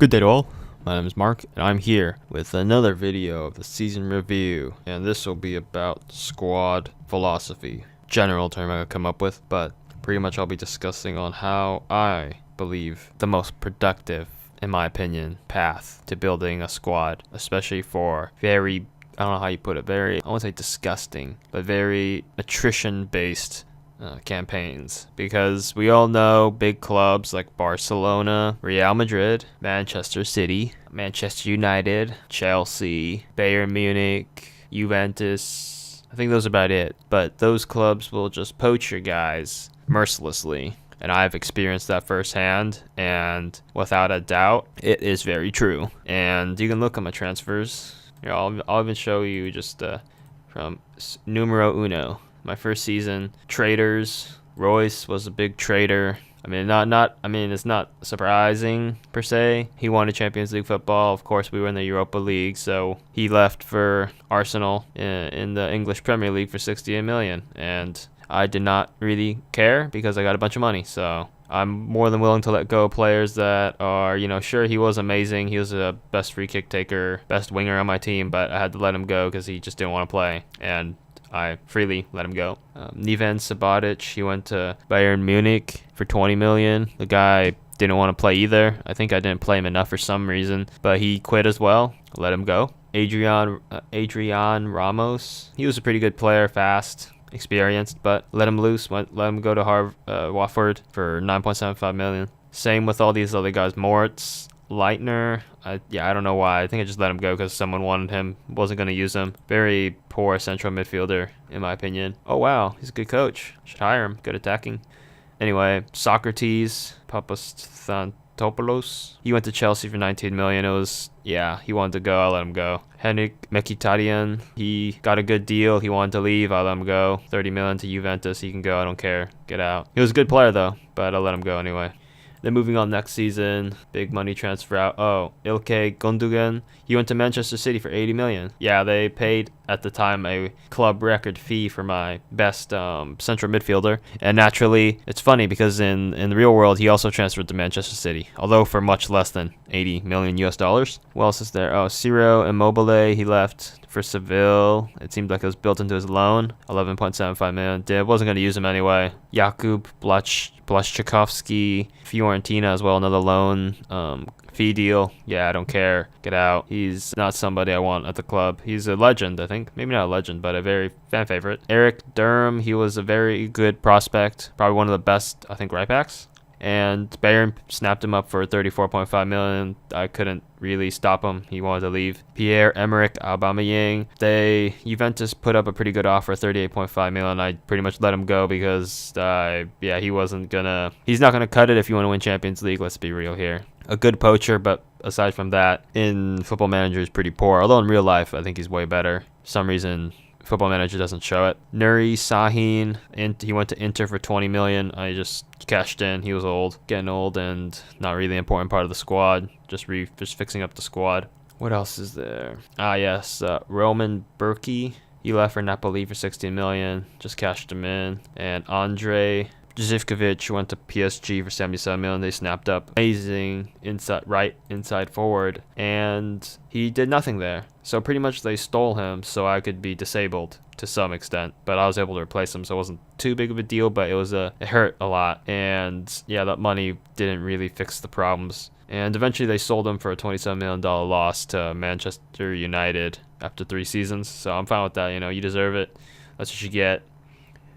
Good day to all. My name is Mark, and I'm here with another video of the season review. And this will be about squad philosophy. General term I come up with, but pretty much I'll be discussing on how I believe the most productive, in my opinion, path to building a squad, especially for very, I don't know how you put it, very, I won't say disgusting, but very attrition-based campaigns, because we all know big clubs like Barcelona, Real Madrid, Manchester City, Manchester United, Chelsea, Bayern Munich, Juventus. I think those are about it, but those clubs will just poach your guys mercilessly, and I've experienced that firsthand, and without a doubt it is very true. And you can look at my transfers. Here, I'll even show you just from numero uno. My first season, traders. Royce was a big trader. I mean, it's not surprising per se. He wanted Champions League football. Of course, we were in the Europa League, so he left for Arsenal in the English Premier League for 68 million. And I did not really care because I got a bunch of money. So I'm more than willing to let go of players that are, sure, he was amazing. He was the best free kick taker, best winger on my team, but I had to let him go because he just didn't want to play. And I freely let him go. Neven Subotic, he went to Bayern Munich for 20 million. The guy didn't want to play either. I think I didn't play him enough for some reason, but he quit as well. Let him go. Adrian Ramos, he was a pretty good player, fast, experienced, but let him loose. Let him go to Watford for 9.75 million. Same with all these other guys. Moritz, Leitner, I don't know why. I think I just let him go because someone wanted him. Wasn't going to use him. Very poor central midfielder, in my opinion. Oh, wow. He's a good coach. Should hire him. Good attacking. Anyway, Socrates, Papastantopoulos. He went to Chelsea for 19 million. He wanted to go. I let him go. Henrik Mkhitaryan, he got a good deal. He wanted to leave. I let him go. 30 million to Juventus. He can go. I don't care. Get out. He was a good player, though, but I let him go anyway. Then moving on next season, big money transfer out. Oh, Ilkay Gundogan. He went to Manchester City for 80 million. Yeah, they paid at the time a club record fee for my best central midfielder. And naturally, it's funny because in the real world, he also transferred to Manchester City, although for much less than 80 million US dollars. What else is there? Oh, Ciro Immobile, he left for Seville. It seemed like it was built into his loan. 11.75 million. Wasn't going to use him anyway. Jakub Blaszczykowski, Fiorentina as well, another loan. Fee deal. Yeah, I don't care. Get out. He's not somebody I want at the club. He's a legend, I think. Maybe not a legend, but a very fan favorite. Eric Durham, he was a very good prospect. Probably one of the best, I think, right backs. And Bayern snapped him up for 34.5 million. I couldn't really stop him. He wanted to leave. Pierre-Emerick Aubameyang. Juventus put up a pretty good offer, 38.5 million. I pretty much let him go because, he's not gonna cut it if you want to win Champions League. Let's be real here. A good poacher, but aside from that, in Football Manager is pretty poor. Although in real life, I think he's way better. For some reason, Football Manager doesn't show it. Nuri Sahin, he went to Inter for 20 million. I just cashed in. He was getting old, and not really an important part of the squad. Just fixing up the squad. What else is there? Roman Burki. He left for Napoli for 16 million. Just cashed him in. And Andre Zivkovic went to PSG for 77 million. They snapped up. Amazing inside forward, and he did nothing there. So pretty much they stole him so I could be disabled to some extent, but I was able to replace him, so it wasn't too big of a deal, but it hurt a lot. And yeah, that money didn't really fix the problems. And eventually they sold him for a $27 million loss to Manchester United after 3 seasons. So I'm fine with that. You deserve it. That's what you get.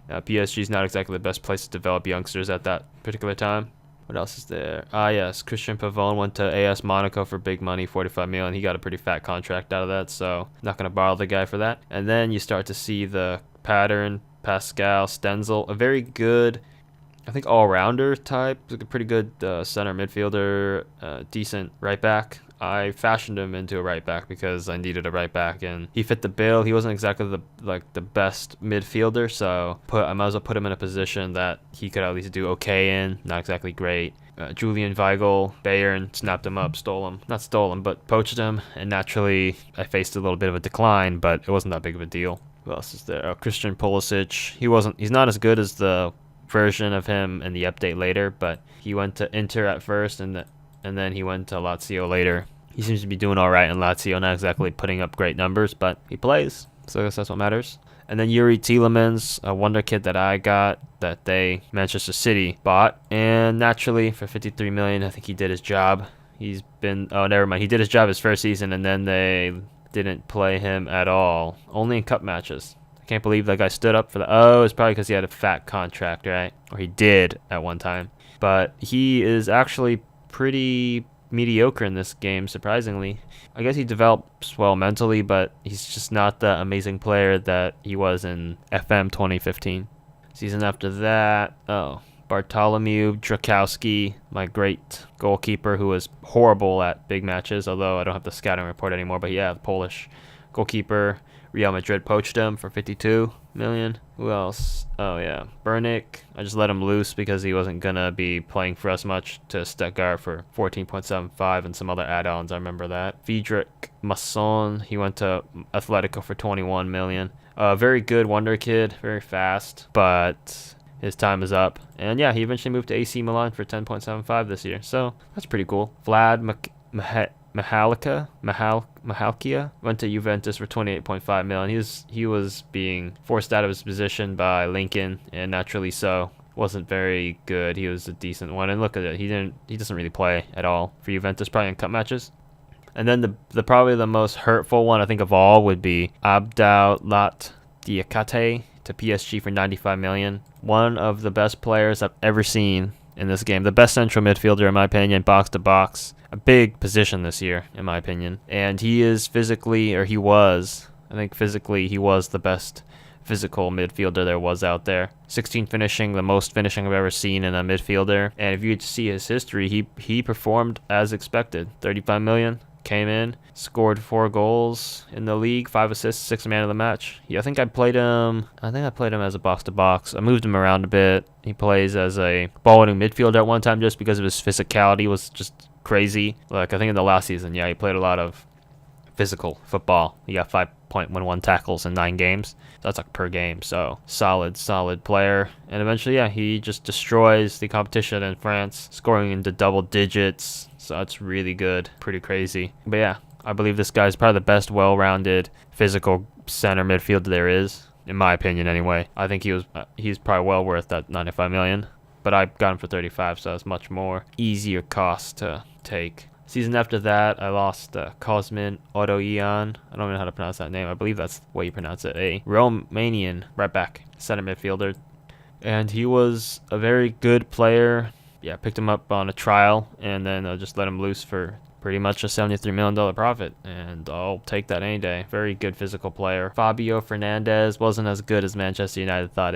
PSG is not exactly the best place to develop youngsters at that particular time. What else is there? Yes, Christian Pavone went to AS Monaco for big money, 45 million. He got a pretty fat contract out of that, so not going to borrow the guy for that. And then you start to see the pattern. Pascal Stenzel, a very good, I think, all-rounder type, like a pretty good center midfielder, decent right back. I fashioned him into a right back because I needed a right back, and he fit the bill. He wasn't exactly the best midfielder, so I might as well put him in a position that he could at least do okay in. Not exactly great. Julian Weigl, Bayern snapped him up, but poached him, and naturally I faced a little bit of a decline, but it wasn't that big of a deal. Who else is there? Christian Pulisic. He's not as good as the version of him in the update later, but he went to Inter at first, and and then he went to Lazio later. He seems to be doing all right in Lazio, not exactly putting up great numbers, but he plays, so I guess that's what matters. And then Yuri Tielemans, a wonder kid that I got that Manchester City bought, and naturally for 53 million, I think he did his job. He did his job his first season, and then they didn't play him at all, only in cup matches. I can't believe that guy stood up for it's probably because he had a fat contract, right? Or he did at one time. But he is actually pretty mediocre in this game, surprisingly. I guess he develops well mentally, but he's just not the amazing player that he was in FM 2015. Season after that, Bartolomew Drakowski, my great goalkeeper who was horrible at big matches, although I don't have the scouting report anymore, but yeah, the Polish goalkeeper. Real Madrid poached him for 52 million. Who else? Oh yeah, Burnick. I just let him loose because he wasn't gonna be playing for us much, to Stuttgart for 14.75 and some other add-ons. I remember that. Friedrich Masson. He went to Atletico for 21 million. Very good wonder kid, very fast, but his time is up. And yeah, he eventually moved to AC Milan for 10.75 this year. So that's pretty cool. Vlad Mahalkia went to Juventus for 28.5 million. He was being forced out of his position by Lincoln, and naturally so. Wasn't very good. He was a decent one, and look at it. He doesn't really play at all for Juventus, probably in cup matches. And then the probably the most hurtful one I think of all would be Abdallah Diakate to PSG for 95 million. One of the best players I've ever seen in this game. The best central midfielder in my opinion, box to box. A big position this year in my opinion. And he was the best physical midfielder there was out there. 16 finishing, the most finishing I've ever seen in a midfielder. And if you see his history, he performed as expected. 35 million. Came in, scored 4 goals in the league, 5 assists, 6th man of the match. I think I played him as a box-to-box. I moved him around a bit. He plays as a ball-winning midfielder at one time just because of his physicality was just crazy. Like, I think in the last season, yeah, he played a lot of physical football. He got 5.11 tackles in 9 games. That's like per game. So solid player. And eventually, yeah, he just destroys the competition in France, scoring into double digits. So that's really good. Pretty crazy. But yeah, I believe this guy's probably the best well-rounded physical center midfielder there is, in my opinion anyway. I think he's probably well worth that 95 million. But I got him for 35, so that's much more easier cost to take. Season after that, I lost Cosmin Odoian. I don't know how to pronounce that name. I believe that's the way you pronounce it. A Romanian right back, center midfielder. And he was a very good player. Yeah, picked him up on a trial, and then I just let him loose for pretty much a $73 million profit. And I'll take that any day. Very good physical player. Fabio Fernandez wasn't as good as Manchester United thought,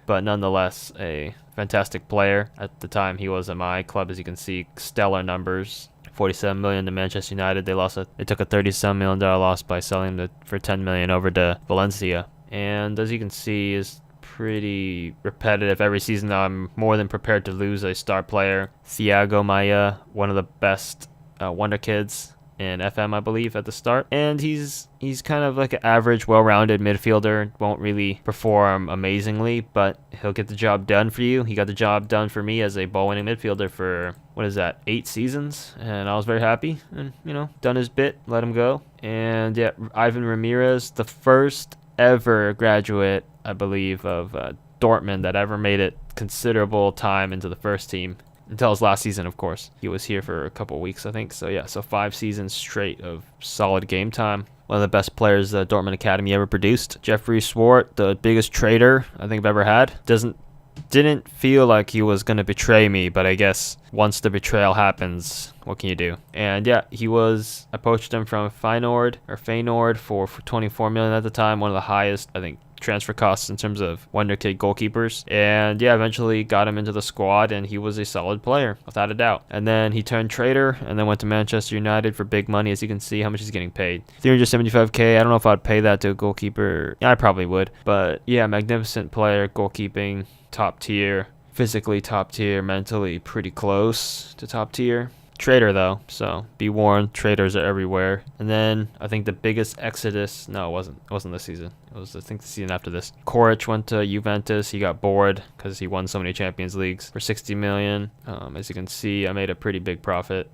but nonetheless a fantastic player. At the time he was at my club, as you can see, stellar numbers. 47 million to Manchester United. They took a $37 million loss by selling him for 10 million over to Valencia. And as you can see, is pretty repetitive. Every season though, I'm more than prepared to lose a star player. Thiago Maia, one of the best wonder kids in FM, I believe, at the start. And he's kind of like an average, well-rounded midfielder. Won't really perform amazingly, but he'll get the job done for you. He got the job done for me as a ball-winning midfielder for, 8 seasons? And I was very happy. And, done his bit, let him go. And yeah, Ivan Ramirez, the first ever graduate, I believe, of Dortmund that ever made it considerable time into the first team. Until his last season, of course. He was here for a couple weeks, I think. So, yeah, 5 seasons straight of solid game time. One of the best players the Dortmund Academy ever produced. Jeffrey Swart, the biggest traitor I think I've ever had. Didn't feel like he was going to betray me, but I guess once the betrayal happens, what can you do? And yeah, I poached him from Feyenoord for 24 million at the time. One of the highest, I think, transfer costs in terms of wonder kid goalkeepers. And yeah, eventually got him into the squad, and he was a solid player without a doubt. And then he turned traitor and then went to Manchester United for big money. As you can see, how much he's getting paid, 375k. I don't know if I'd pay that to a goalkeeper. Yeah, I probably would. But yeah, magnificent player, goalkeeping, top tier, physically top tier, mentally pretty close to top tier. Traitor though, so be warned, traitors are everywhere. And then I think the biggest exodus, no, it wasn't this season. It was, I think, the season after this. Koric went to Juventus. He got bored because he won so many Champions Leagues for 60 million. As you can see, I made a pretty big profit.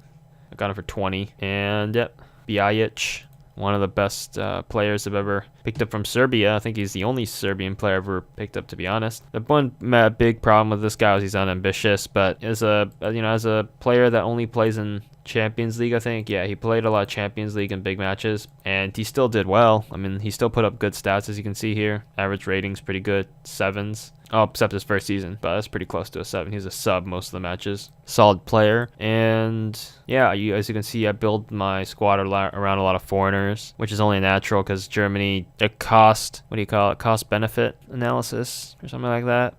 I got him for 20. And yep, Bjajic, one of the best players I've ever picked up from Serbia. I think he's the only Serbian player I've ever picked up, to be honest. The one big problem with this guy is he's unambitious, but as a player that only plays in Champions League, I think, yeah, he played a lot of Champions League and big matches, and he still did well. I mean, he still put up good stats, as you can see here. Average rating's pretty good, 7s. Oh, except his first season, but that's pretty close to a 7. He's a sub most of the matches. Solid player. And yeah, as you can see, I build my squad around a lot of foreigners, which is only natural because Germany, cost benefit analysis or something like that.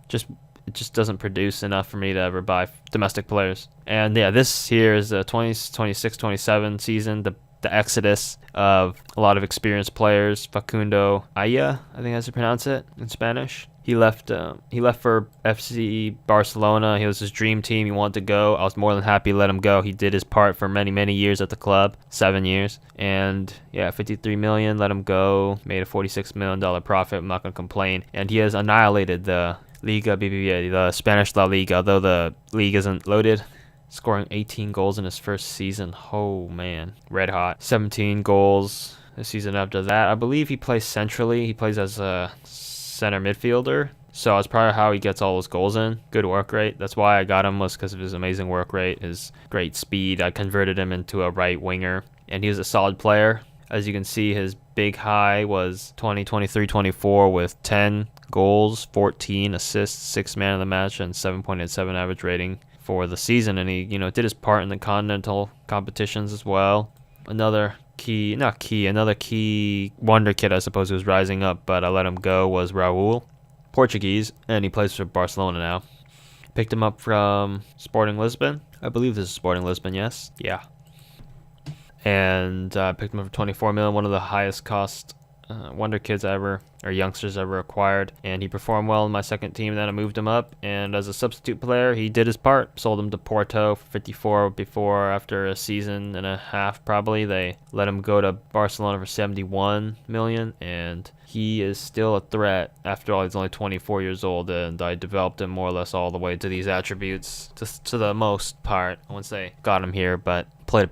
It just doesn't produce enough for me to ever buy domestic players. And yeah, this here is the 26-27 season, the exodus of a lot of experienced players. Facundo Aya, I think that's how you pronounce it in Spanish. He left for FC Barcelona. He was his dream team. He wanted to go. I was more than happy to let him go. He did his part for many, many years at the club, 7 years. And yeah, 53 million, let him go. Made a $46 million profit. I'm not going to complain. And he has annihilated the Liga BBVA, the Spanish La Liga, although the league isn't loaded. Scoring 18 goals in his first season. Oh, man. Red hot. 17 goals the season after that. I believe he plays centrally. He plays as a center midfielder. So that's probably how he gets all those goals in. Good work rate. That's why I got him, was because of his amazing work rate, his great speed. I converted him into a right winger, and he was a solid player. As you can see, his big high was 2023-24 with 10 goals, 14 assists, 6 man of the match, and 7.87 average rating for the season. And he, did his part in the continental competitions as well. Another key wonder kid, I suppose, who was rising up, but I let him go, was Raul, Portuguese, and he plays for Barcelona now. Picked him up from Sporting Lisbon. I believe this is Sporting Lisbon, yes? Yeah. And picked him up for 24 million, one of the highest cost wonder kids youngsters ever acquired, and he performed well in my second team. Then I moved him up, and as a substitute player, he did his part. Sold him to Porto for 54 after a season and a half, probably. They let him go to Barcelona for 71 million, and he is still a threat. After all, he's only 24 years old, and I developed him more or less all the way to these attributes, to the most part. I wouldn't say got him here, but played a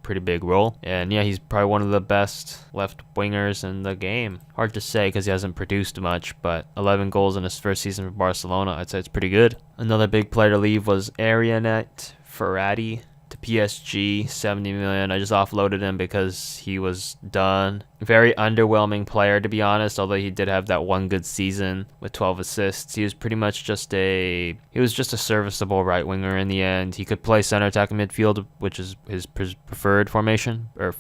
pretty big role. And yeah, he's probably one of the best left wingers in the game. Hard to say because he hasn't produced much, but 11 goals in his first season for Barcelona, I'd say it's pretty good. Another big player to leave was Arianet Ferrati to PSG, 70 million. I just offloaded him because he was done. Very underwhelming player, to be honest, although he did have that one good season with 12 assists. He was pretty much just a serviceable right winger in the end. He could play center attack and midfield, which is his preferred formation or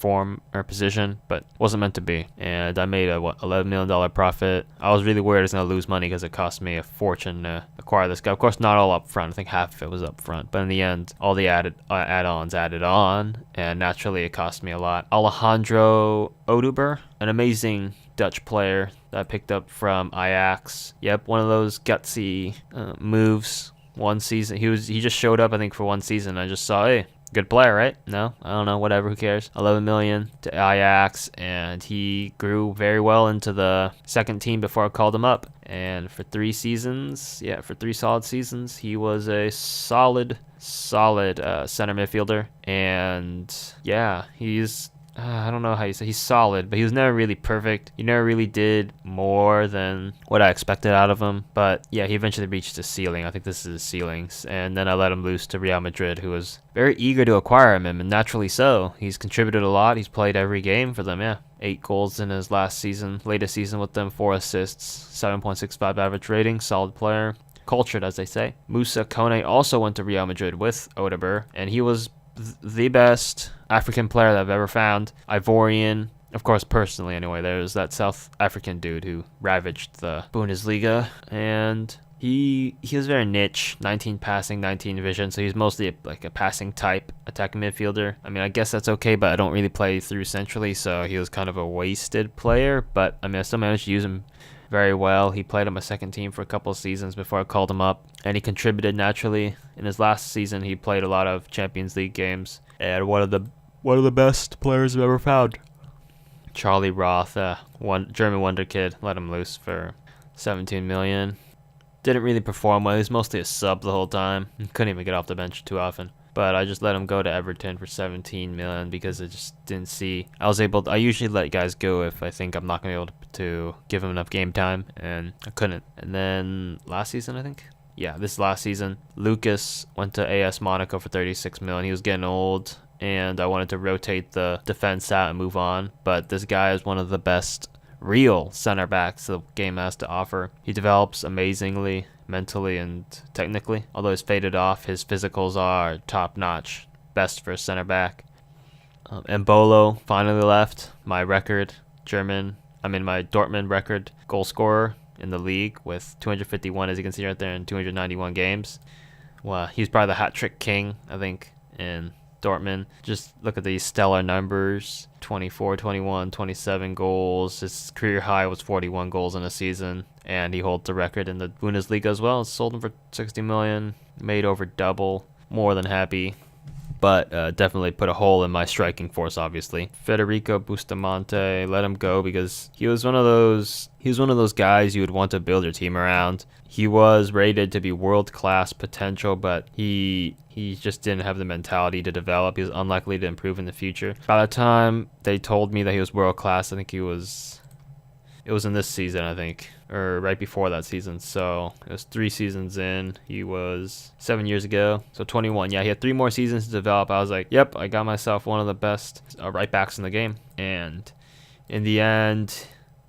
position, but wasn't meant to be. And I made a $11 million profit. I was really worried I was going to lose money because it cost me a fortune to acquire this guy. Of course, not all up front. I think half of it was up front, but in the end, all the add-ons added on, and naturally it cost me a lot. Alejandro Oduber, an amazing Dutch player that I picked up from Ajax. Yep, one of those gutsy moves. One season, he just showed up, I think, for one season. I just saw, hey, good player, right? No, I don't know, whatever, who cares? 11 million to Ajax, and he grew very well into the second team before I called him up. And for 3 solid seasons, he was a solid center midfielder. And yeah, he's I don't know how you say, he's solid, but he was never really perfect. He never really did more than what I expected out of him. But yeah, he eventually reached his ceiling. I think this is his ceilings. And then I let him loose to Real Madrid, who was very eager to acquire him, and naturally so. He's contributed a lot. He's played every game for them, yeah. 8 goals in his latest season with them, 4 assists, 7.65 average rating, solid player. Cultured, as they say. Moussa Kone also went to Real Madrid with Odeber, and he was the best African player that I've ever found. Ivorian, of course, personally anyway. There's that South African dude who ravaged the Bundesliga, and he was very niche. 19 passing, 19 vision, so he's mostly like a passing type attacking midfielder. I mean, I guess that's okay, but I don't really play through centrally, so he was kind of a wasted player. But I mean, I still managed to use him very well. He played on my second team for a couple of seasons before I called him up, and he contributed naturally. In his last season, he played a lot of Champions League games, and one of the best players I've ever found. Charlie Roth, German wonder kid, let him loose for 17 million. Didn't really perform well. He was mostly a sub the whole time. Couldn't even get off the bench too often. but I just let him go to Everton for 17 million because I just didn't see. I usually let guys go if I think I'm not going to be able to give him enough game time, and I couldn't. And then last season, I think. Yeah, this last season, Lucas went to AS Monaco for 36 million. He was getting old, and I wanted to rotate the defense out and move on. But this guy is one of the best real center backs the game has to offer. He develops amazingly, mentally and technically. Although he's faded off, his physicals are top notch, best for a center back. Embolo finally left. My Dortmund record goal scorer in the league with 251, as you can see right there, in 291 games. Well, he's probably the hat trick king, I think, in Dortmund. Just look at these stellar numbers: 24, 21, 27 goals. His career high was 41 goals in a season, and he holds the record in the Bundesliga as well. Sold him for 60 million, made over double. More than happy, but definitely put a hole in my striking force, obviously. Federico Bustamante, let him go because he was one of those guys you would want to build your team around. He was rated to be world-class potential, but he just didn't have the mentality to develop. He was unlikely to improve in the future. By the time they told me that he was world-class, I think it was in this season, I think, or right before that season. So it was 3 seasons in. He was 7 years ago, so 21. Yeah, he had 3 more seasons to develop. I was like, yep, I got myself one of the best right backs in the game. And in the end,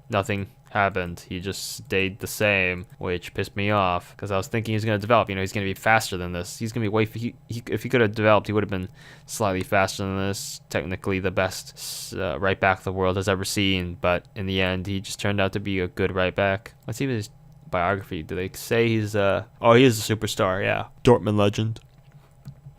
nothing happened. He just stayed the same, which pissed me off because I was thinking he's going to develop. He's going to be faster than this. He's going to be if he could have developed, he would have been slightly faster than this. Technically the best right back the world has ever seen, but in the end, he just turned out to be a good right back. Let's see his biography. Do they say he's he is a superstar? Yeah, Dortmund legend.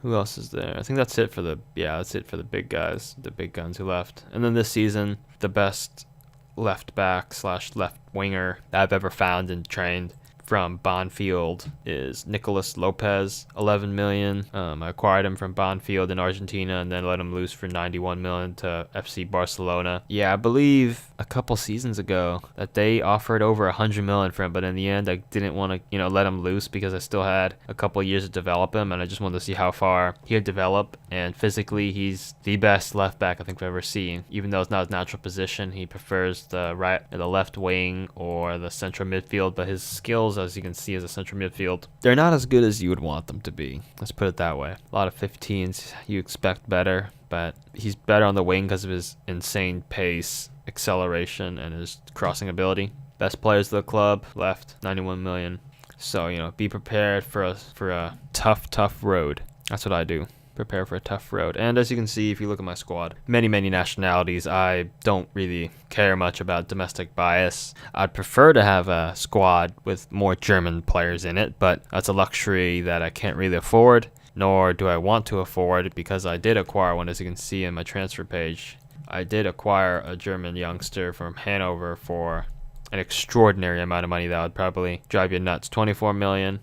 Who else is there? I think that's it for the big guys, the big guns who left. And then this season, the best left back / left winger that I've ever found and trained from Bonfield is Nicolas Lopez, 11 million. I acquired him from Bonfield in Argentina and then let him loose for 91 million to FC Barcelona. Yeah, I believe a couple seasons ago that they offered over 100 million for him, but in the end I didn't want to, let him loose because I still had a couple years to develop him, and I just wanted to see how far he would develop. And physically, he's the best left back I think I've ever seen. Even though it's not his natural position, he prefers the left wing or the central midfield, but his skills, as you can see, as a central midfield, they're not as good as you would want them to be. Let's put it that way. A lot of 15s you expect better, but he's better on the wing because of his insane pace, acceleration, and his crossing ability. Best players of the club left, 91 million. So, be prepared for a tough road. That's what I do. Prepare for a tough road. And as you can see, if you look at my squad, many nationalities. I don't really care much about domestic bias. I'd prefer to have a squad with more German players in it, but that's a luxury that I can't really afford, nor do I want to afford, because I did acquire one, as you can see in my transfer page. I did acquire a German youngster from Hanover for an extraordinary amount of money that would probably drive you nuts. 24 million.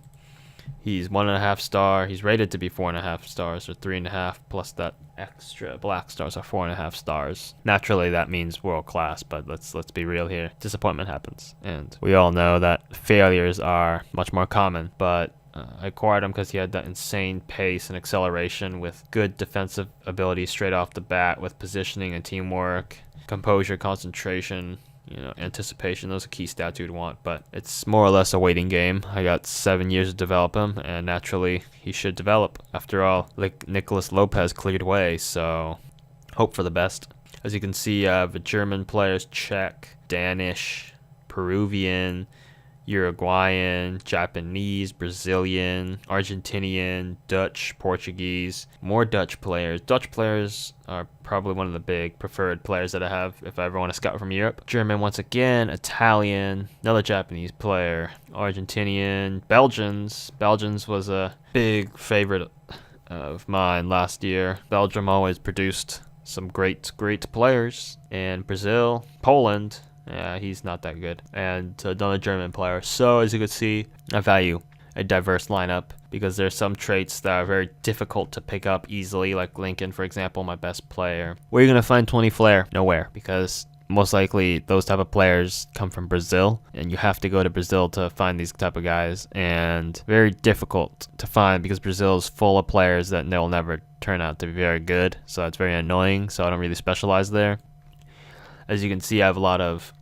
He's 1.5 star. He's rated to be 4.5 stars, or 3.5 plus that extra black stars are 4.5 stars. Naturally, that means world class, but let's be real here. Disappointment happens, and we all know that failures are much more common. But I acquired him because he had that insane pace and acceleration with good defensive ability straight off the bat, with positioning and teamwork, composure, concentration, anticipation. Those are key stats you'd want, but it's more or less a waiting game. I got 7 years to develop him, and naturally he should develop. After all, like Nicolas Lopez cleared way, so hope for the best. As you can see, the German players: Czech, Danish, Peruvian, Uruguayan, Japanese, Brazilian, Argentinian, Dutch, Portuguese. More Dutch players. Dutch players are probably one of the big preferred players that I have if I ever want to scout from Europe. German once again, Italian, another Japanese player, Argentinian, Belgians. Belgians was a big favorite of mine last year. Belgium always produced some great players. And Brazil, Poland. Yeah, he's not that good. And another German player. So as you can see, I value a diverse lineup because there's some traits that are very difficult to pick up easily, like Lincoln, for example, my best player. Where are you going to find 20 flair? Nowhere, because most likely those type of players come from Brazil, and you have to go to Brazil to find these type of guys, and very difficult to find because Brazil is full of players that they'll never turn out to be very good, so it's very annoying. So I don't really specialize there. As you can see, I have a lot of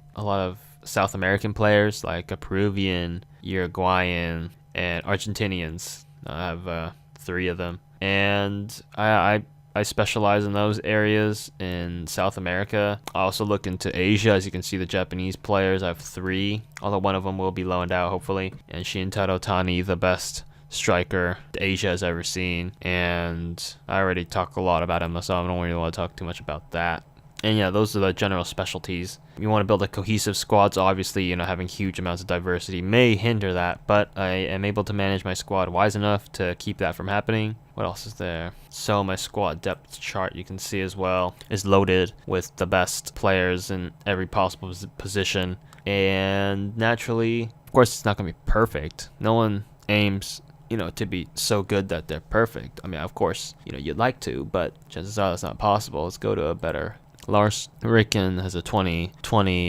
South American players, like a Peruvian, Uruguayan, and Argentinians. I have 3 of them, and I specialize in those areas in South America. I also look into Asia. As you can see, the Japanese players, I have 3, although one of them will be loaned out, hopefully. And Shintaro Tani, the best striker Asia has ever seen. And I already talk a lot about him, so I don't really want to talk too much about that. And yeah, those are the general specialties. You want to build a cohesive squad, so obviously, having huge amounts of diversity may hinder that, but I am able to manage my squad wise enough to keep that from happening. What else is there? So my squad depth chart, you can see as well, is loaded with the best players in every possible position. And naturally, of course, it's not going to be perfect. No one aims to be so good that they're perfect. I mean, of course, you'd like to, but chances are that's not possible. Let's go to a better. Lars Ricken has a 20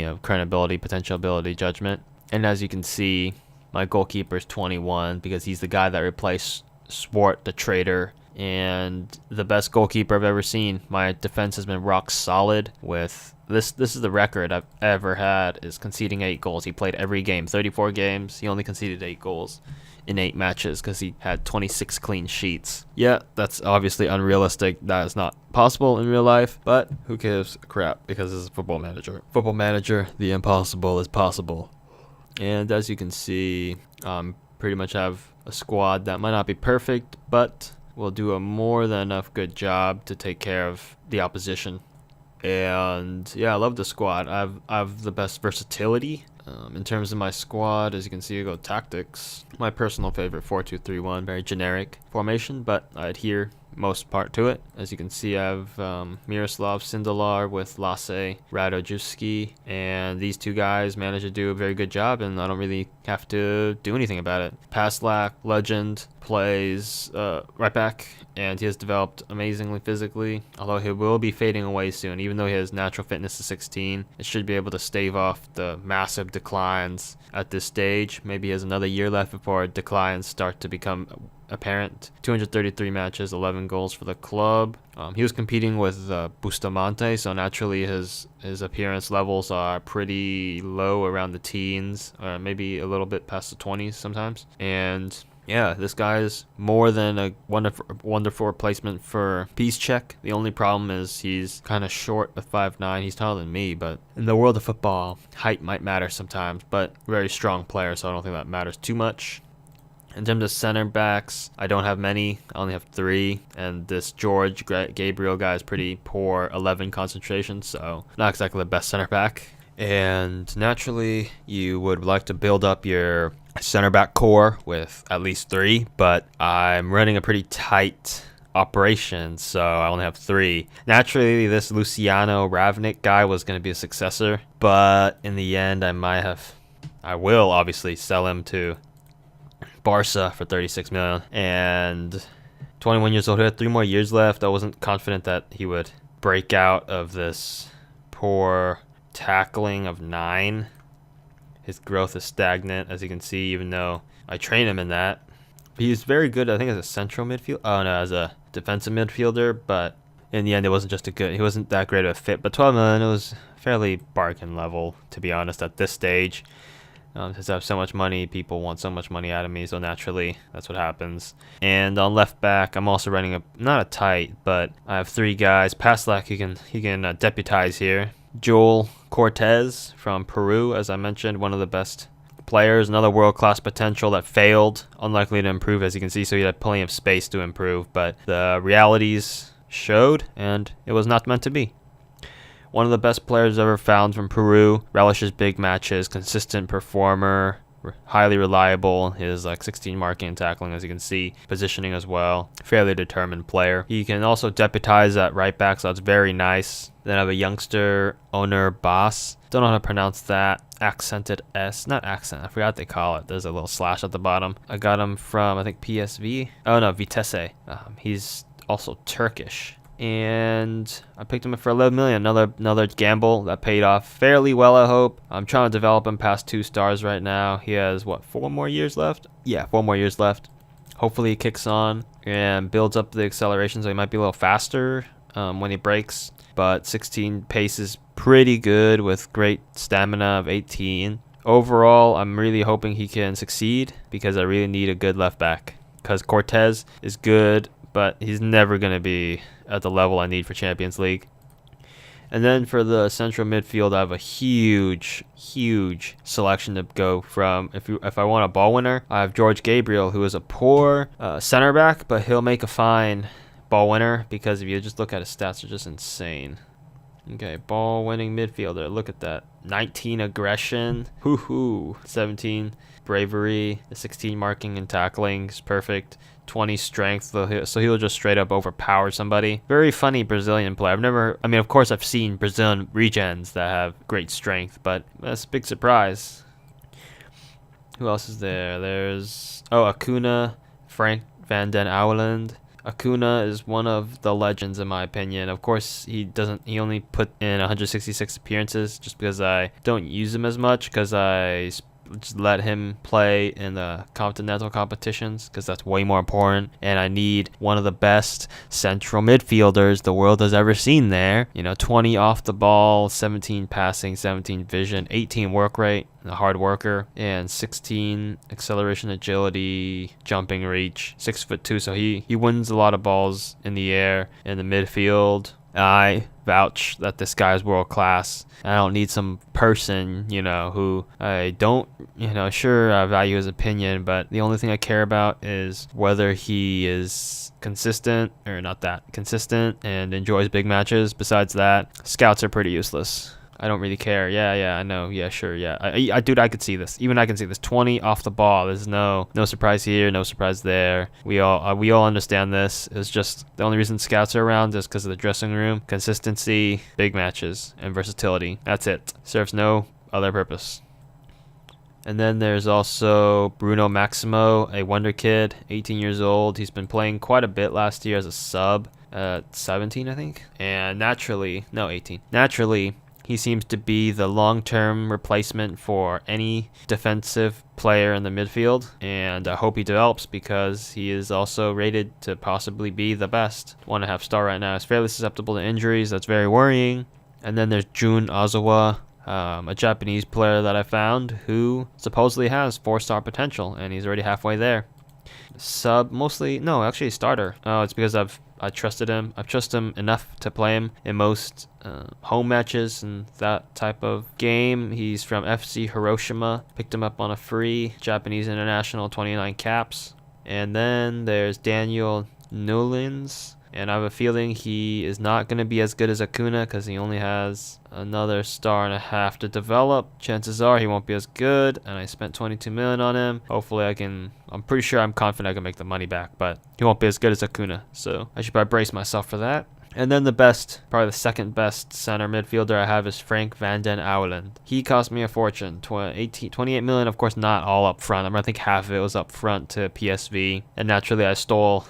of credibility, potential ability, judgment. And as you can see, my goalkeeper is 21 because he's the guy that replaced Swart, the traitor, and the best goalkeeper I've ever seen. My defense has been rock solid with this is the record I've ever had, is conceding 8 goals. He played every game, 34 games. He only conceded 8 goals in 8 matches because he had 26 clean sheets. Yeah, that's obviously unrealistic. That is not possible in real life, but who gives a crap because this is Football Manager. Football Manager, the impossible is possible. And as you can see, pretty much have a squad that might not be perfect, but will do a more than enough good job to take care of the opposition. And yeah, I love the squad. I have the best versatility. In terms of my squad, as you can see, I go tactics. My personal favorite, 4-2-3-1, very generic formation, but I adhere most part to it. As you can see, I have Miroslav Sindelar with Lasse Radojuski, and these 2 guys manage to do a very good job, and I don't really have to do anything about it. Paslak, legend, plays right back, and he has developed amazingly physically, although he will be fading away soon. Even though he has natural fitness to 16, it should be able to stave off the massive declines at this stage. Maybe he has another year left before declines start to become apparent. 233 matches, 11 goals for the club. He was competing with Bustamante, so naturally his appearance levels are pretty low, around the teens, or maybe a little bit past the 20s sometimes. And yeah, this guy is more than a wonderful replacement for Piszczek. The only problem is he's kind of short with 5'9". He's taller than me, but in the world of football, height might matter sometimes, but very strong player, so I don't think that matters too much. In terms of center backs, I don't have many. I only have 3, and this George Gabriel guy is pretty poor, 11 concentration, so not exactly the best center back. And naturally, you would like to build up your center back core with at least 3, but I'm running a pretty tight operation, so I only have 3. Naturally, this Luciano Ravnik guy was going to be a successor, but in the end, I will obviously sell him to Barca for 36 million, and 21 years old. He had 3 more years left. I wasn't confident that he would break out of this poor tackling of 9. His growth is stagnant, as you can see, even though I train him in that. He's very good, I think, as a central midfielder. Oh no, as a defensive midfielder, but in the end, he wasn't that great of a fit. But 12 million, it was fairly bargain level, to be honest, at this stage. Since I have so much money, people want so much money out of me, so naturally, that's what happens. And on left back, I'm also running not a tight, but I have 3 guys. Paslak, he can deputize here. Joel Cortez from Peru, as I mentioned, one of the best players, another world-class potential that failed, unlikely to improve, as you can see, so he had plenty of space to improve, but the realities showed, and it was not meant to be. One of the best players ever found from Peru, relishes big matches, consistent performer, highly reliable. His 16 marking and tackling, as you can see, positioning as well. Fairly determined player. He can also deputize at right back, so that's very nice. Then I have a youngster, Owner Boss. Don't know how to pronounce that. Accented S. Not accent. I forgot what they call it. There's a little slash at the bottom. I got him from, I think, PSV. Oh, no, Vitesse. He's also Turkish. and I picked him up for 11 million. Another gamble that paid off fairly well, I hope. I'm trying to develop him past 2 stars right now. He has, what, 4 more years left? Yeah, 4 more years left. Hopefully he kicks on and builds up the acceleration so he might be a little faster when he breaks. But 16 pace is pretty good with great stamina of 18. Overall, I'm really hoping he can succeed because I really need a good left back. Because Cortez is good, but he's never going to be at the level I need for Champions League. And then for the central midfield, I have a huge selection to go from. If I want a ball winner, I have George Gabriel, who is a poor center back, but he'll make a fine ball winner because if you just look at his stats, they're just insane. Okay, ball winning midfielder. Look at that. 19 aggression. 17 bravery. 16 marking and tackling is perfect. 20 strength, so he'll just straight up overpower somebody. Very funny Brazilian player. Of course I've seen Brazilian regens that have great strength, but that's a big surprise. Who else is there? There's Acuna, Frank van den Ouweland. Acuna is one of the legends in my opinion. Of course, he only put in 166 appearances just because I don't use him as much because I just let him play in the continental competitions because that's way more important, and I need one of the best central midfielders the world has ever seen there. 20 off the ball, 17 passing, 17 vision, 18 work rate, a hard worker, and 16 acceleration, agility, jumping reach, 6'2", so he wins a lot of balls in the air in the midfield. I vouch that this guy is world class. I don't need some person, who I don't, sure, I value his opinion, but the only thing I care about is whether he is consistent or not that consistent and enjoys big matches. Besides that, scouts are pretty useless. I don't really care. Yeah, I know. Yeah, sure. Yeah, dude, I could see this. Even I can see this. 20 off the ball. There's no surprise here, no surprise there. We all understand this. It's just the only reason scouts are around is because of the dressing room, consistency, big matches, and versatility. That's it. Serves no other purpose. And then there's also Bruno Maximo, a wonder kid, 18 years old. He's been playing quite a bit last year as a sub at 17, I think. And 18. Naturally, he seems to be the long-term replacement for any defensive player in the midfield, and I hope he develops because he is also rated to possibly be the best. 1.5 star right now. Is fairly susceptible to injuries. That's very worrying. And then there's Jun Ozawa, a Japanese player that I found who supposedly has 4-star potential, and he's already halfway there. Sub mostly, no, actually starter. It's because I trusted him. I've trusted him enough to play him in most home matches and that type of game. He's from FC Hiroshima. Picked him up on a free. Japanese international, 29 caps. And then there's Daniel Nolins. And I have a feeling he is not going to be as good as Acuna because he only has another 1.5 stars to develop. Chances are he won't be as good, and I spent 22 million on him. Hopefully I'm pretty sure I'm confident I can make the money back, but he won't be as good as Acuna, so I should probably brace myself for that. And then probably the second best center midfielder I have is Frank van den Ouweland. He cost me a fortune, 28 million, of course not all up front. I think half of it was up front to PSV, and naturally I stole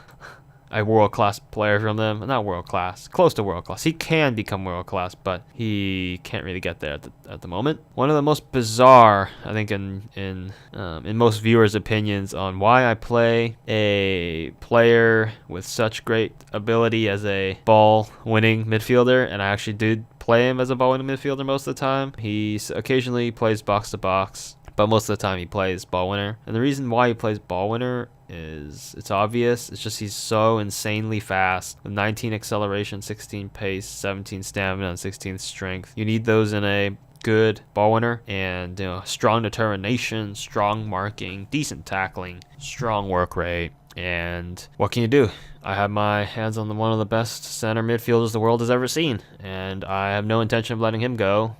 a world-class player from them. Not world-class, close to world-class. He can become world-class, but he can't really get there at the moment. One of the most bizarre, I think, in most viewers' opinions on why I play a player with such great ability as a ball-winning midfielder, and I actually did play him as a ball-winning midfielder most of the time. He occasionally plays box-to-box, but most of the time he plays ball winner. And the reason why he plays ball winner is it's obvious. It's just he's so insanely fast with 19 acceleration, 16 pace, 17 stamina, and 16 strength. You need those in a good ball winner, and strong determination, strong marking, decent tackling, strong work rate. And what can you do? I have my hands on one of the best center midfielders the world has ever seen, and I have no intention of letting him go.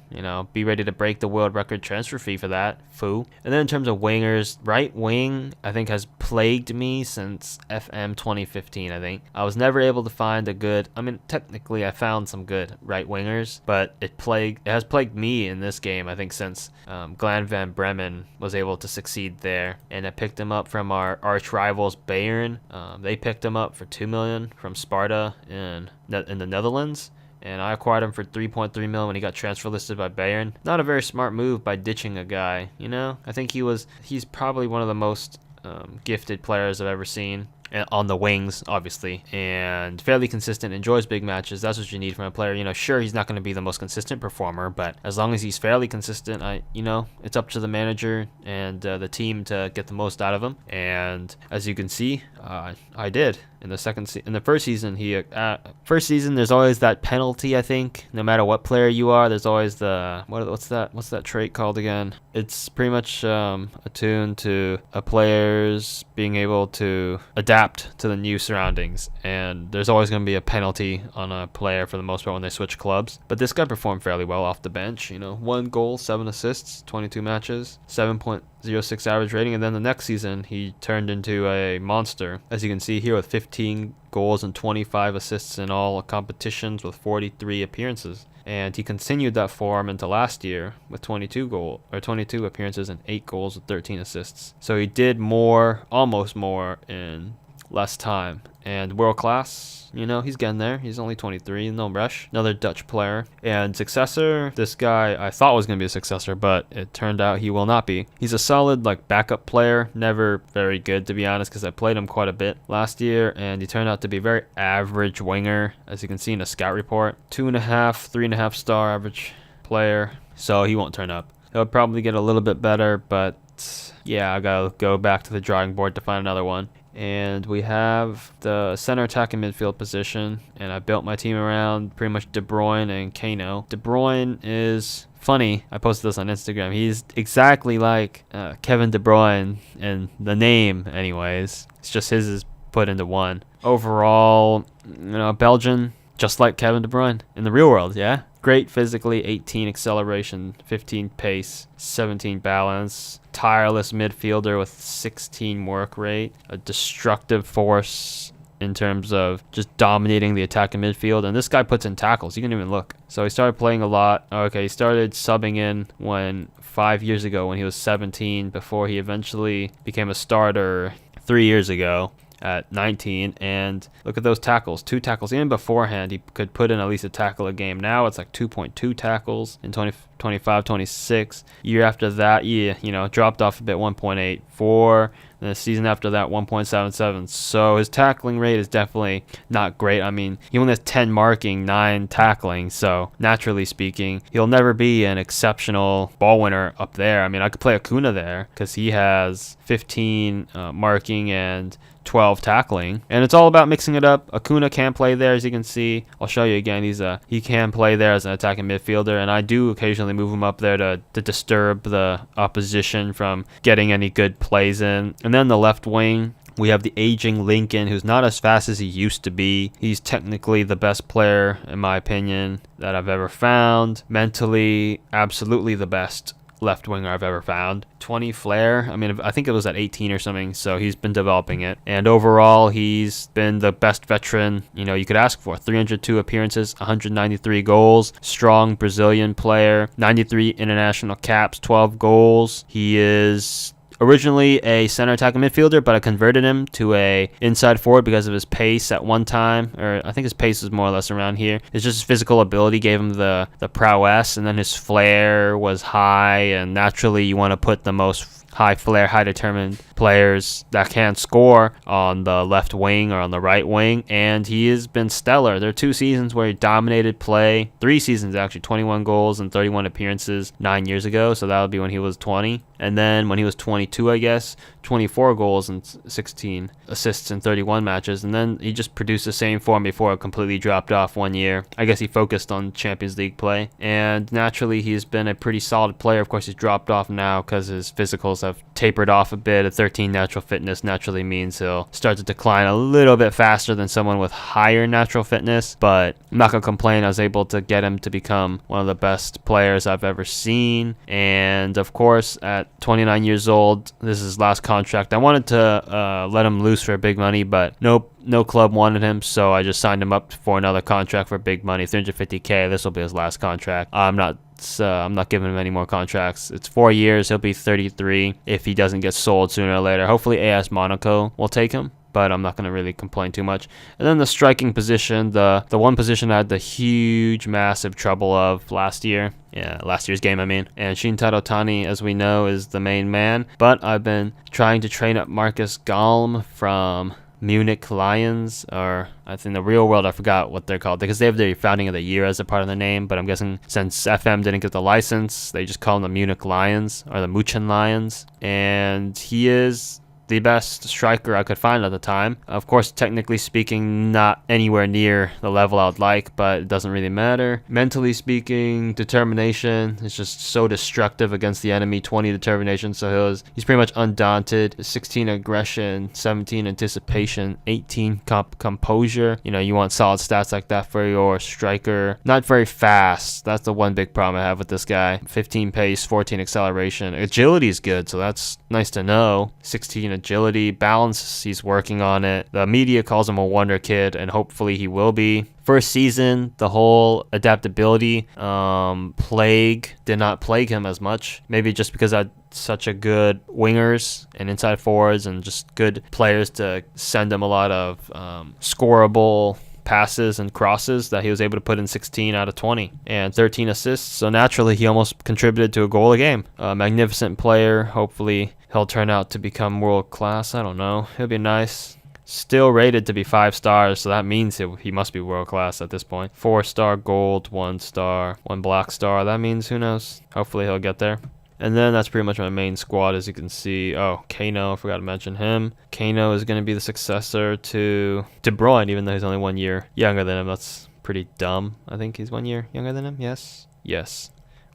Be ready to break the world record transfer fee for that, foo. And then in terms of wingers, right wing, I think, has plagued me since FM 2015, I think. I was never able to find a good, technically I found some good right wingers, but it has plagued me in this game, I think, since Glenn Van Bremen was able to succeed there. And I picked him up from our arch rivals Bayern. They picked him up for $2 million from Sparta in the Netherlands. And I acquired him for $3.3 million when he got transfer listed by Bayern. Not a very smart move by ditching a guy, I think he's probably one of the most gifted players I've ever seen. On the wings, obviously, and fairly consistent, enjoys big matches. That's what you need from a player. Sure, he's not going to be the most consistent performer, but as long as he's fairly consistent, it's up to the manager and the team to get the most out of him. And as you can see, I did. In the first season, there's always that penalty. I think no matter what player you are, there's always the what's that trait called again? It's pretty much attuned to a player's being able to adapt to the new surroundings, and there's always going to be a penalty on a player for the most part when they switch clubs. But this guy performed fairly well off the bench. 1 goal, 7 assists, 22 matches, 7.06 average rating, and then the next season he turned into a monster, as you can see here, with 15 goals and 25 assists in all competitions with 43 appearances. And he continued that form into last year with 22 appearances and 8 goals with 13 assists. So he did almost more in less time. And world class, he's getting there. He's only 23, no rush. Another Dutch player. And successor, this guy I thought was going to be a successor, but it turned out he will not be. He's a solid backup player, never very good to be honest, because I played him quite a bit last year, and he turned out to be a very average winger, as you can see in the scout report. 2.5, 3.5 star average player, so he won't turn up. He'll probably get a little bit better, but yeah, I gotta go back to the drawing board to find another one. And we have the center attacking midfield position, and I built my team around pretty much De Bruyne and Kano. De Bruyne is funny. I posted this on Instagram. He's exactly like Kevin De Bruyne in the name anyways. It's just his is put into one. Overall, Belgian, just like Kevin De Bruyne in the real world, yeah? Great physically, 18 acceleration, 15 pace, 17 balance, tireless midfielder with 16 work rate, a destructive force in terms of just dominating the attacking midfield. And this guy puts in tackles. You can even look. So he started playing a lot. He started subbing in 5 years ago when he was 17, before he eventually became a starter 3 years ago at 19. And look at those tackles, 2 tackles. Even beforehand, he could put in at least a tackle a game. Now it's like 2.2 tackles in 25, 26. Year after that, dropped off a bit, 1.84. And the season after that, 1.77. So his tackling rate is definitely not great. He only has 10 marking, 9 tackling. So naturally speaking, he'll never be an exceptional ball winner up there. I could play Acuna there because he has 15 marking and 12 tackling, and it's all about mixing it up. Acuna can play there, as you can see. I'll show you again. He can play there as an attacking midfielder, and I do occasionally move him up there to disturb the opposition from getting any good plays in. And then the left wing, we have the aging Lincoln, who's not as fast as he used to be. He's technically the best player, in my opinion, that I've ever found. Mentally, absolutely the best left winger I've ever found. 20 flair. I think it was at 18 or something, so he's been developing it. And overall, he's been the best veteran, you could ask for. 302 appearances, 193 goals. Strong Brazilian player, 93 international caps, 12 goals. He is originally a center attacking midfielder, but I converted him to a inside forward because of his pace at one time, or I think his pace is more or less around here. It's just his physical ability gave him the prowess, and then his flair was high, and naturally you want to put the most high flair, high determined players that can score on the left wing or on the right wing, and he has been stellar. There are 2 seasons where he dominated play, 3 seasons actually, 21 goals and 31 appearances 9 years ago, so that would be when he was 20. And then when he was 22, I guess, 24 goals and 16 assists in 31 matches. And then he just produced the same form before it completely dropped off one year. I guess he focused on Champions League play. And naturally, he's been a pretty solid player. Of course, he's dropped off now because his physicals have tapered off a bit. A 13 natural fitness naturally means he'll start to decline a little bit faster than someone with higher natural fitness, but I'm not going to complain. I was able to get him to become one of the best players I've ever seen. And of course, at 29 years old, this is his last contract. I wanted to let him loose for big money, but no club wanted him, so I just signed him up for another contract for big money, 350K. This will be his last contract. I'm not giving him any more contracts. It's 4 years. He'll be 33 if he doesn't get sold sooner or later. Hopefully AS Monaco will take him, but I'm not going to really complain too much. And then the striking position, the one position I had the huge, massive trouble of last year. Yeah, last year's game, I mean. And Shintaro Tani, as we know, is the main man. But I've been trying to train up Marcus Galm from Munich Lions, or I think in the real world I forgot what they're called, because they have the founding of the year as a part of the name, but I'm guessing since FM didn't get the license, they just call them the Munich Lions, or the München Lions, and he is the best striker I could find at the time. Of course, technically speaking, not anywhere near the level I would like, but it doesn't really matter. Mentally speaking, determination is just so destructive against the enemy. 20 determination, so he's pretty much undaunted. 16 aggression, 17 anticipation, 18 composure. You know, you want solid stats like that for your striker. Not very fast. That's the one big problem I have with this guy. 15 pace, 14 acceleration. Agility is good, so that's nice to know. 16 agility, balance, he's working on it. The media calls him a wonder kid, and hopefully he will be. First season, the whole adaptability plague did not plague him as much. Maybe just because I had such a good wingers and inside forwards and just good players to send him a lot of scoreable passes and crosses that he was able to put in 16 out of 20 and 13 assists. So naturally, he almost contributed to a goal a game. A magnificent player. Hopefully, he'll turn out to become world class. I don't know. He'll be nice. Still rated to be 5 stars, so that means he must be world class at this point. 4-star gold, 1 star, 1 black star. That means who knows? Hopefully, he'll get there. And then that's pretty much my main squad, as you can see. Oh, Kano, I forgot to mention him. Kano is going to be the successor to De Bruyne, even though he's only 1 year younger than him. That's pretty dumb. I think he's 1 year younger than him. Yes.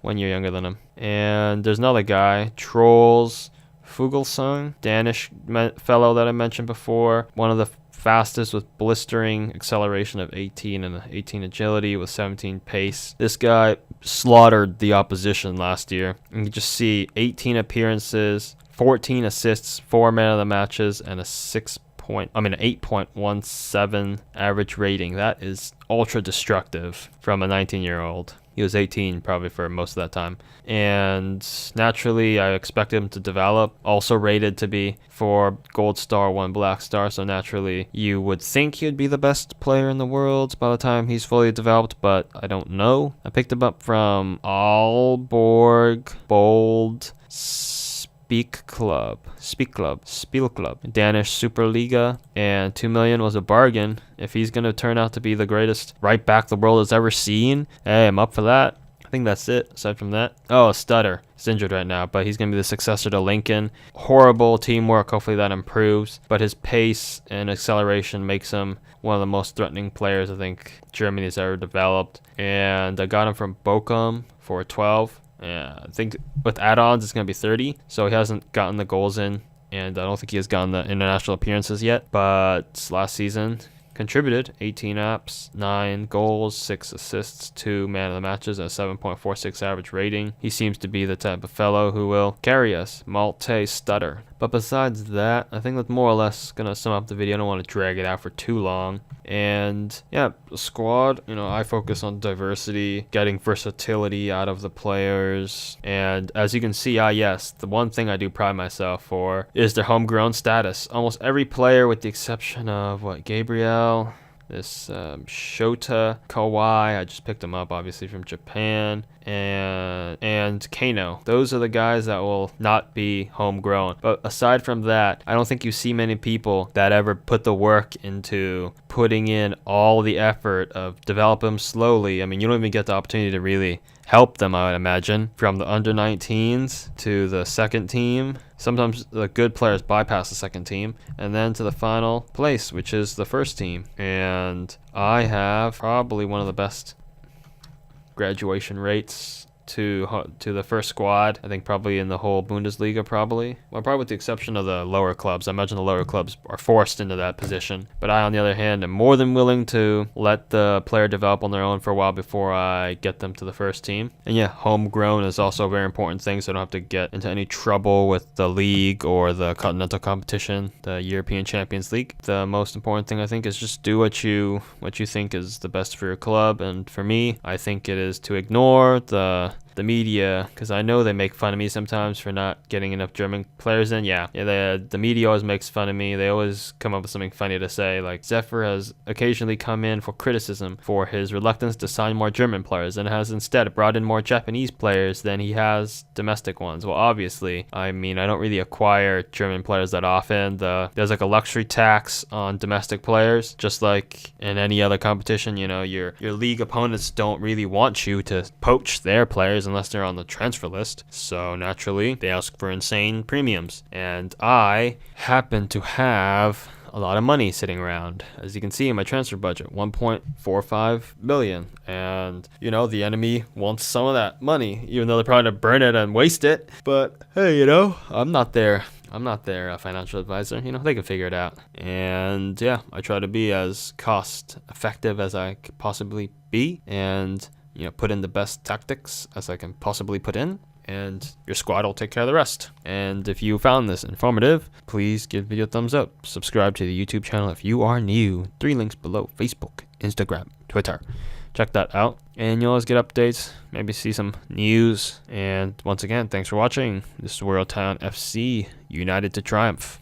1 year younger than him. And there's another guy, Trolls Fuglsang, Danish fellow that I mentioned before. One of the fastest with blistering acceleration of 18 and 18 agility with 17 pace. This guy slaughtered the opposition last year. And you just see 18 appearances, 14 assists, 4 man of the matches, and an 8.17 average rating. That is ultra destructive from a 19-year-old. He was 18 probably for most of that time. And naturally, I expected him to develop. Also rated to be 4 gold star, 1 black star. So naturally, you would think he'd be the best player in the world by the time he's fully developed, but I don't know. I picked him up from Aalborg, Bold, Speak Club, Danish Superliga, and 2 million was a bargain. If he's going to turn out to be the greatest right back the world has ever seen, hey, I'm up for that. I think that's it, aside from that. Oh, Stutter. He's injured right now, but he's going to be the successor to Lincoln. Horrible teamwork, hopefully that improves, but his pace and acceleration makes him one of the most threatening players I think Germany has ever developed. And I got him from Bochum for 12. Yeah, I think with add-ons it's going to be 30, so he hasn't gotten the goals in, and I don't think he has gotten the international appearances yet, but last season contributed 18 apps, 9 goals, 6 assists, 2 man of the matches, and a 7.46 average rating. He seems to be the type of fellow who will carry us. Malte Stutter. But besides that, I think that's more or less going to sum up the video. I don't want to drag it out for too long. And yeah, the squad, I focus on diversity, getting versatility out of the players. And as you can see, yes, the one thing I do pride myself for is their homegrown status. Almost every player, with the exception of Gabriel, this Shota Kawhi, I just picked him up obviously from Japan, and Kano. Those are the guys that will not be homegrown. But aside from that, I don't think you see many people that ever put the work into putting in all the effort of develop them slowly. I mean, you don't even get the opportunity to really help them, I would imagine, from the under 19s to the second team. Sometimes the good players bypass the second team, and then to the final place, which is the first team. And I have probably one of the best graduation rates to the first squad. I think probably in the whole Bundesliga, probably. Well, probably with the exception of the lower clubs. I imagine the lower clubs are forced into that position. But I, on the other hand, am more than willing to let the player develop on their own for a while before I get them to the first team. And yeah, homegrown is also a very important thing, so I don't have to get into any trouble with the league or the continental competition, the European Champions League. The most important thing, I think, is just do what you think is the best for your club. And for me, I think it is to ignore the media, because I know they make fun of me sometimes for not getting enough German players in. Yeah, the media always makes fun of me. They always come up with something funny to say, like Zephyr has occasionally come in for criticism for his reluctance to sign more German players and has instead brought in more Japanese players than he has domestic ones. Well, obviously, I mean, I don't really acquire German players that often. There's like a luxury tax on domestic players, just like in any other competition. You know, your league opponents don't really want you to poach their players unless they're on the transfer list. So naturally, they ask for insane premiums. And I happen to have a lot of money sitting around. As you can see in my transfer budget, 1.45 billion. And, you know, the enemy wants some of that money, even though they're probably going to burn it and waste it. But, hey, you know, I'm not their financial advisor. You know, they can figure it out. And yeah, I try to be as cost effective as I could possibly be, and you know, put in the best tactics as I can possibly put in, and your squad will take care of the rest. And if you found this informative, please give the video a thumbs up. Subscribe to the YouTube channel if you are new. 3 links below: Facebook, Instagram, Twitter. Check that out, and you'll always get updates, maybe see some news. And once again, thanks for watching. This is World Town FC, united to triumph.